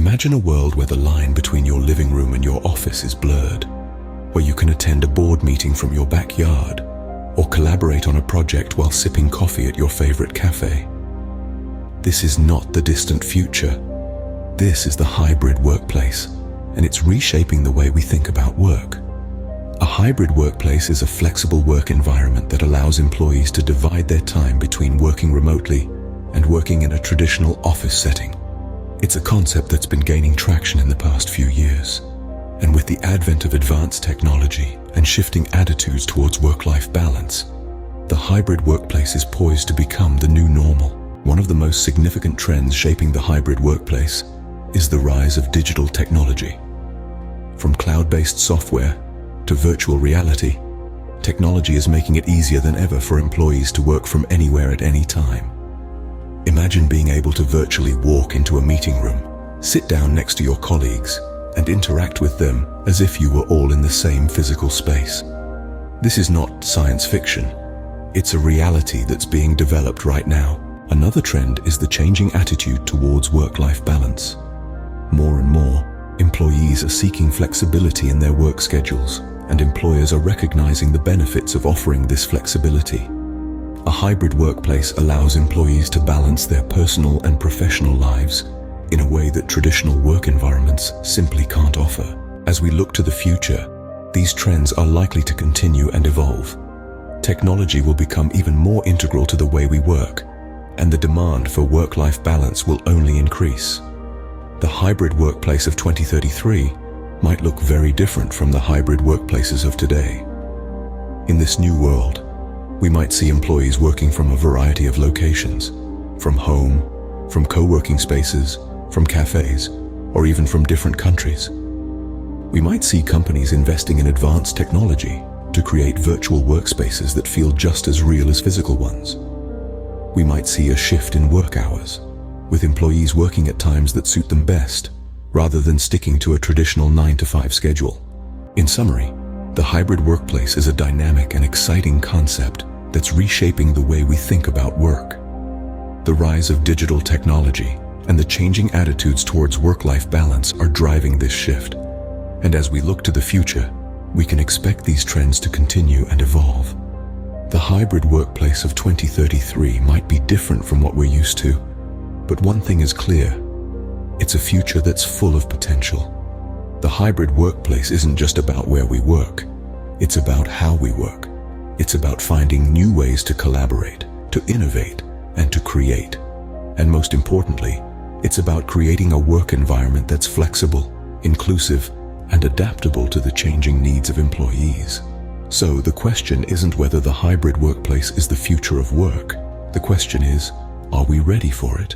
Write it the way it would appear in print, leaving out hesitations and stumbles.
Imagine a world where the line between your living room and your office is blurred, where you can attend a board meeting from your backyard or collaborate on a project while sipping coffee at your favorite cafe. This is not the distant future. This is the hybrid workplace, and it's reshaping the way we think about work. A hybrid workplace is a flexible work environment that allows employees to divide their time between working remotely and working in a traditional office setting. It's a concept that's been gaining traction in the past few years. And with the advent of advanced technology and shifting attitudes towards work-life balance, the hybrid workplace is poised to become the new normal. One of the most significant trends shaping the hybrid workplace is the rise of digital technology. From cloud-based software to virtual reality, technology is making it easier than ever for employees to work from anywhere at any time. Imagine being able to virtually walk into a meeting room, sit down next to your colleagues, and interact with them as if you were all in the same physical space. This is not science fiction. It's a reality that's being developed right now. Another trend is the changing attitude towards work-life balance. More and more, employees are seeking flexibility in their work schedules, and employers are recognizing the benefits of offering this flexibility. A hybrid workplace allows employees to balance their personal and professional lives in a way that traditional work environments simply can't offer. As we look to the future, these trends are likely to continue and evolve. Technology will become even more integral to the way we work, and the demand for work-life balance will only increase. The hybrid workplace of 2033 might look very different from the hybrid workplaces of today. In this new world, we might see employees working from a variety of locations, from home, from co-working spaces, from cafes, or even from different countries. We might see companies investing in advanced technology to create virtual workspaces that feel just as real as physical ones. We might see a shift in work hours, with employees working at times that suit them best, rather than sticking to a traditional 9-to-5 schedule. In summary, the hybrid workplace is a dynamic and exciting concept that's reshaping the way we think about work. The rise of digital technology and the changing attitudes towards work-life balance are driving this shift. And as we look to the future, we can expect these trends to continue and evolve. The hybrid workplace of 2033 might be different from what we're used to, but one thing is clear: it's a future that's full of potential. The hybrid workplace isn't just about where we work, it's about how we work. It's about finding new ways to collaborate, to innovate, and to create. And most importantly, it's about creating a work environment that's flexible, inclusive, and adaptable to the changing needs of employees. So the question isn't whether the hybrid workplace is the future of work. The question is, are we ready for it?